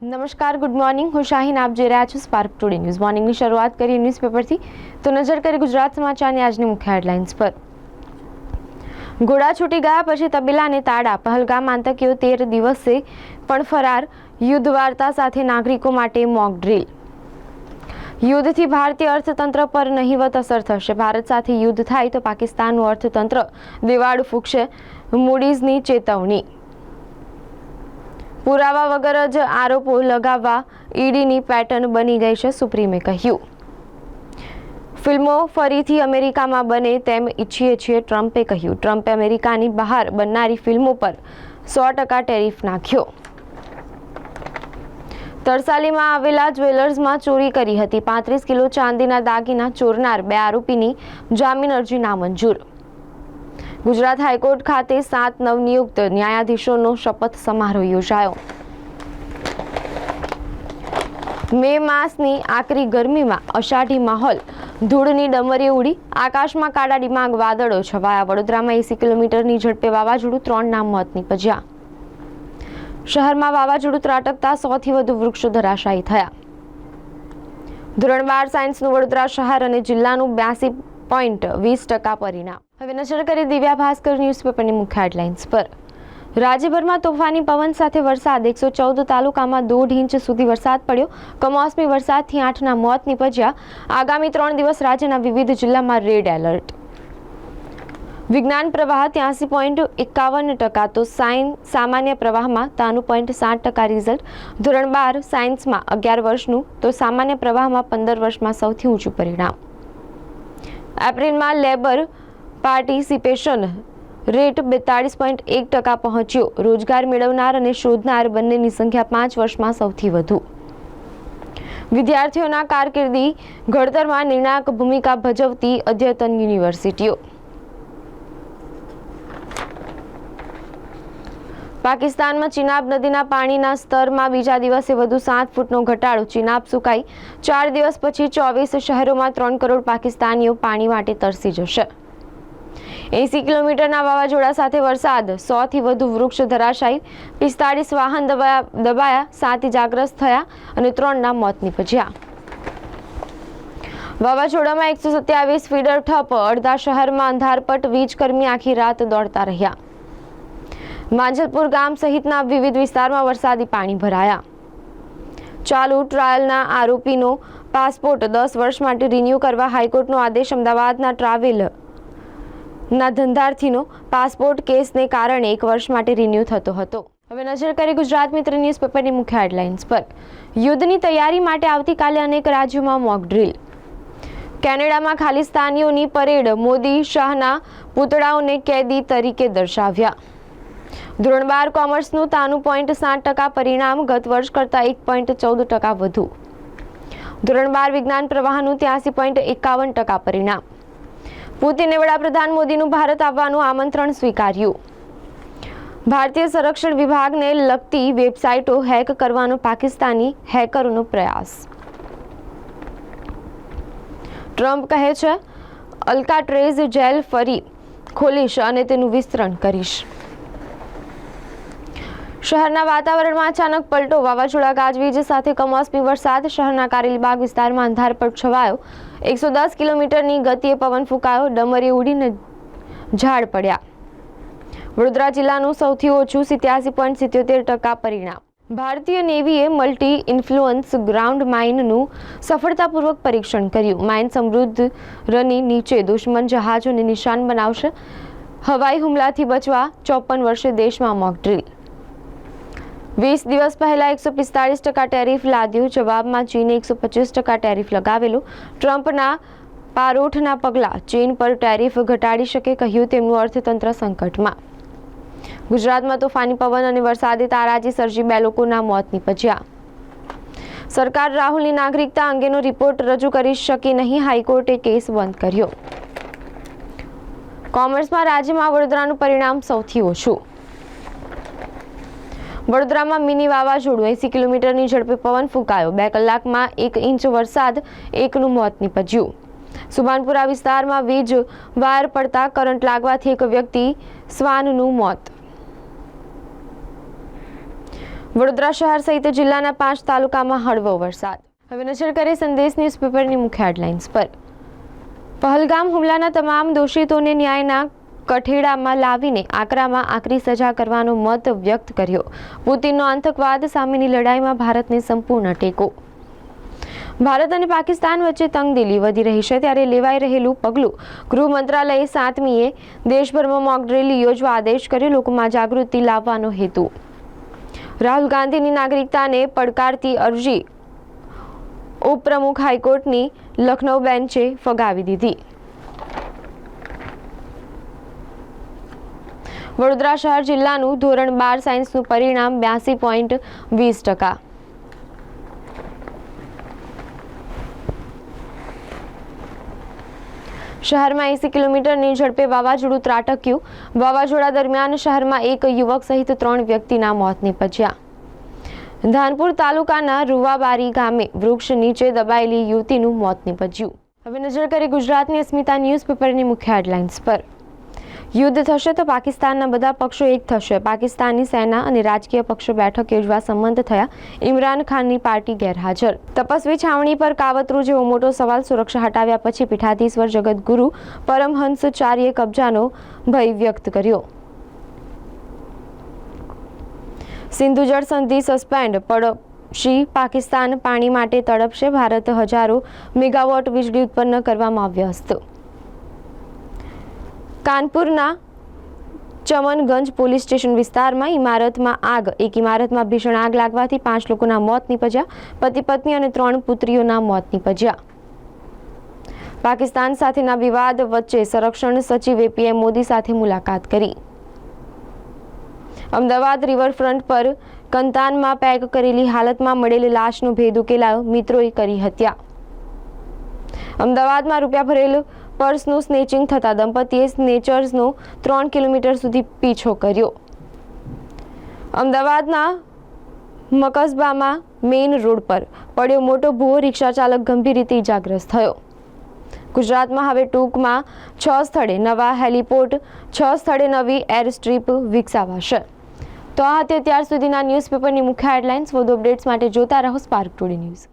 નમસ્કાર, good morning. હું શાહીન. આપ જોઈ રહ્યા છો સ્પાર્ક ટુડે ન્યૂઝ. મોર્નિંગની શરૂઆત કરીએ ન્યૂઝપેપરથી. તો નજર કરીએ ગુજરાત સમાચારની આજની મુખ્ય હેડલાઇન્સ પર. ઘોડા છૂટી ગયા પછી તબેલાને તાળા. પહલગામ આતંકીઓ 13 દિવસે પણ ફરાર. યુદ્ધ વાર્તા સાથે નાગરિકો માટે મોક ડ્રીલ. યુદ્ધથી ભારતીય અર્થતંત્ર પર નહિવત અસર થશે. ભારત સાથે યુદ્ધ થાય તો પાકિસ્તાનનું અર્થતંત્ર દિવાળું ફૂંકશે. મૂડીઝની ચેતવણી. પુરાવા વગર જ આરોપો લગાવવા ઈડીની પેટર્ન બની ગઈ છે, સુપ્રીમે કહ્યું. ફિલ્મો ફરીથી અમેરિકામાં બને તેમ ઈચ્છીએ છીએ, ટ્રમ્પે કહ્યું. ટ્રમ્પે અમેરિકાની બહાર બનનારી ફિલ્મો પર 100% ટેરિફ નાખ્યો. તરસાલીમાં આવેલા જ્વેલર્સમાં ચોરી કરી હતી. 35 કિલો ચાંદીના દાગીના ચોરનાર 2 આરોપીની જામીન અરજી નામંજૂર. ગુજરાત હાઈકોર્ટ ખાતે 7 નવનિયુક્ત ન્યાયાધીશોનો શપથ સમારોહ યોજાયો. મે માસની આકરી ગરમીમાં અષાઢી માહોલ. ધૂળની ડમરીઓ ઉડી. આકાશમાં કાળા ડિબાંગ વાદળો છવાયા. વડોદરામાં 80 કિલોમીટરની ઝડપે વાવાઝોડું, 3 ના મોત નીપજ્યા. શહેરમાં વાવાઝોડું ત્રાટકતા 100 થી વધુ વૃક્ષો ધરાશાયી થયા. ધોરણ 12 સાયન્સનું વડોદરા શહેર અને જિલ્લાનું 82.20% પરિણામ. હવે નજર કરીએ દિવ્યા ભાસ્કર ન્યૂઝપેપરની મુખ્ય હેડલાઇન્સ પર. રાજ્યભરમાં તોફાની પવન સાથે વરસાદ. 114 તાલુકામાં 1.5 ઇંચ સુધી વરસાદ પડ્યો. કમોસમી વરસાદથી 8ના મોત નીપજ્યા. આગામી 3 દિવસ રાજ્યના વિવિધ જિલ્લામાં રેડ એલર્ટ. વિજ્ઞાન પ્રવાહ 83.51%, તો સામાન્ય પ્રવાહમાં 93.60% રિઝલ્ટ. ધોરણ 12 સાયન્સમાં 11 વર્ષનું, તો સામાન્ય પ્રવાહમાં 15 વર્ષમાં સૌથી ઊંચું પરિણામ. એપ્રિલમાં લેબર પાર્ટિસિપેશન રેટ 42.1% પહોંચ્યો. રોજગાર મેળવનાર અને શોધનાર બંનેની સંખ્યા 5 વર્ષમાં સૌથી વધુ. વિદ્યાર્થીઓના કારકિર્દી ઘડતરમાં નિર્ણાયક ભૂમિકા ભજવતી અદ્યતન યુનિવર્સિટીઓ. પાકિસ્તાનમાં ચિનાબ નદીના પાણીના સ્તરમાં બીજા દિવસે વધુ 7 ફૂટનો ઘટાડો. ચિનાબ સુકાઈ 4 દિવસ પછી 24 શહેરોમાં 3 કરોડ પાકિસ્તાનીઓ પાણી માટે તરસી જશે. 80 કિલોમીટરના વાવાઝોડા સાથે વરસાદ. 100 થી વધુ વૃક્ષ ધરાશાયી. 45 વાહન દબાયા. 7 ઇજાગ્રસ્ત થયા અને 3 ના મોત નીપજ્યા. વાવાઝોડામાં 127 ફીડર ઠપ. અડધા શહેરમાં અંધારપટ. વીજકર્મી આખી રાત દોડતા રહ્યા. માંજલપુર ગામ સહિતના વિવિધ વિસ્તારમાં વરસાદી પાણી ભરાયા. ચાલુ ટ્રાયલના આરોપીનો પાસપોર્ટ 10 વર્ષ માટે રિન્યૂ કરવા હાઈકોર્ટનો આદેશ. અમદાવાદના ટ્રાવેલના ધંધાર્થીનો પાસપોર્ટ કેસને કારણે 1 વર્ષ માટે રિન્યૂ થતો હતો. હવે નજર કરીએ ગુજરાત મિત્ર ન્યૂઝપેપરની મુખ્ય હેડલાઇન્સ પર. યુદ્ધની તૈયારી માટે આવતીકાલે અનેક રાજ્યોમાં મોક ડ્રીલ. કેનેડામાં ખાલિસ્તાનીઓની પરેડ. મોદી શાહના પૂતળાઓને કેદી તરીકે દર્શાવ્યા. ધોરણ 12 કોમર્સનું 93.60% પરિણામ. ગત વર્ષ કરતાં 1.14% વધુ. ધોરણ 12 વિજ્ઞાન પ્રવાહનું 83.51% પરિણામ. પુતિને વડાપ્રધાન મોદીનું ભારત આવવાનું આમંત્રણ સ્વીકાર્યું. ભારતીય સંરક્ષણ વિભાગને લગતી વેબસાઇટો હેક કરવાનો પાકિસ્તાની હેકરોનો પ્રયાસ. ટ્રમ્પ કહે છે, અલ્કાટ્રેઝ જેલ ફરી ખોલીશ અને તેનું વિસ્તરણ કરીશ. શહેરના વાતાવરણમાં અચાનક પલટો. વાવાઝોડા, ગાજવીજ સાથે કમોસમી વરસાદ. શહેરના કારેલીબાગ વિસ્તારમાં અંધારપટ છવાયો. 110 કિલોમીટરની ગતિએ પવન ફૂંકાયો. ડમરી ઉડીને ઝાડ પડ્યા. વડોદરા જિલ્લાનું સૌથી ઓછું 87.77% પરિણામ. ભારતીય નેવીએ મલ્ટી ઇન્ફ્લુઅન્સ ગ્રાઉન્ડ માઇનનું સફળતાપૂર્વક પરીક્ષણ કર્યું. માઇન સમુદ્રની નીચે દુશ્મન જહાજોને નિશાન બનાવશે. હવાઈ હુમલાથી બચવા 54 વર્ષે દેશમાં મોક ડ્રીલ. 20 દિવસ પહેલા 145% ટેરિફ લાદ્યું. જવાબમાં ચીને 125% ટેરિફ લગાવેલું. ટ્રમ્પના પારોઠના પગલાં ચીન પર ટેરિફ ઘટાડી શકે, કહ્યું તેમનું અર્થતંત્ર સંકટમાં. ગુજરાતમાં તોફાની પવન અને વરસાદે તારાજી સર્જી 2 લોકોના મોત નીપજ્યા. સરકાર રાહુલની નાગરિકતા અંગેનો રિપોર્ટ રજૂ કરી શકી નહીં. હાઈકોર્ટે કેસ બંધ કર્યો. કોમર્સમાં રાજ્યમાં વડોદરાનું પરિણામ સૌથી ઓછું. વડોદરામાં મિની વાવાઝોડું. 80 કિલોમીટરની ઝડપે પવન ફૂંકાયો. 2 કલાકમાં 1 ઇંચ વરસાદ. 1નું મોત નીપજ્યું. સુભાનપુરા વિસ્તારમાં વીજ વાયર પડતા કરંટ લાગવાથી એક વ્યક્તિ શ્વાનનું મોત. વડોદરા શહેર સહિત જિલ્લાના 5 તાલુકામાં હળવો વરસાદ. હવે નજર કરીએ સંદેશ ન્યૂઝપેપરની મુખ્ય હેડલાઇન્સ પર. પહલગામ હુમલાના તમામ દોષિતોને ન્યાયના કઠેડામાં લાવીને આકરામાં આકરી સજા કરવાનો મત વ્યક્ત કર્યો. પુતિનનો આતંકવાદ સામેની લડાઈમાં ભારતને સંપૂર્ણ ટેકો. ભારત અને પાકિસ્તાન વચ્ચે તંગદિલી વધી રહી છે ત્યારે લેવાઈ રહેલું પગલું. ગૃહ મંત્રાલયે 7મીએ દેશભરમાં મોક ડ્રીલ યોજવા આદેશ કર્યો. લોકોમાં જાગૃતિ લાવવાનો હેતુ. રાહુલ ગાંધીની નાગરિકતાને પડકારતી અરજી ઉપપ્રમુખ હાઈકોર્ટની લખનૌ બેન્ચે ફગાવી દીધી. વડોદરા શહેર જિલ્લાનું ધોરણ 12 સાયન્સનું પરિણામ 82.20%. શહેરમાં 80 કિલોમીટરની ઝડપે વાવાઝોડું ત્રાટક્યું. વાવાઝોડા દરમિયાન શહેરમાં એક યુવક સહિત 3 વ્યક્તિના મોત નીપજ્યા. ધાનપુર તાલુકાના રૂવાબારી ગામે વૃક્ષ નીચે દબાયેલી યુવતીનું મોત નીપજ્યું. હવે નજર કરીએ ગુજરાતની અસ્મિતા ન્યૂઝપેપરની મુખ્ય હેડલાઇન્સ પર. યુદ્ધ થશે તો પાકિસ્તાનના બધા પક્ષો એક થશે. પાકિસ્તાની સેના અને રાજકીય પક્ષો બેઠક યોજવા સંમત થયા. ઇમરાન ખાનની પાર્ટી ગેરહાજર. તપસ્વી છાવણી પર કાવતરું જેવો મોટો સવાલ. સુરક્ષા હટાવ્યા પછી પીઠાધીશ્વર જગતગુરુ પરમહંસચાર્યે કબજાનો ભય વ્યક્ત કર્યો. સિંધુ જળ સંધિ સસ્પેન્ડ. પડોશી પાકિસ્તાન પાણી માટે તડપશે. ભારત હજારો મેગાવોટ વીજળી ઉત્પન્ન કરવામાં વ્યસ્ત. કાનપુરના ચમનગંજ પોલીસ સ્ટેશન વિસ્તારમાં ઇમારતમાં આગ. એક ઇમારતમાં ભીષણ આગ લાગવાથી 5 લોકોના મોત નીપજ્યા. પતિ પત્ની અને 3 પુત્રીઓના મોત નીપજ્યા. પાકિસ્તાન સાથેના વિવાદ વચ્ચે સંરક્ષણ સચિવે પીએમ મોદી સાથે મુલાકાત કરી. અમદાવાદ રિવરફ્રન્ટ પર કંતાનમાં પેક કરેલી હાલતમાં મળેલી લાશનો ભેદ ઉકેલાયો. મિત્રોએ કરી હત્યા. અમદાવાદમાં રૂપિયા ભરેલું પર્સનું સ્નેચિંગ થતા દંપતીએ સ્નેચર્સનો 3 કિલોમીટર સુધી પીછો કર્યો. અમદાવાદના મકસબામાં મેઇન રોડ પર પડ્યો મોટો ભૂવો. રિક્ષા ચાલક ગંભીર રીતે ઇજાગ્રસ્ત થયો. ગુજરાતમાં હવે ટૂંકમાં 6 સ્થળે નવા હેલીપોર્ટ, 6 સ્થળે નવી એર સ્ટ્રીપ વિકસાવાશે. તો આ હતી અત્યાર સુધીના ન્યૂઝપેપરની મુખ્ય હેડલાઇન્સ. વધુ અપડેટ્સ માટે જોતા રહો સ્પાર્ક ટુડે ન્યૂઝ.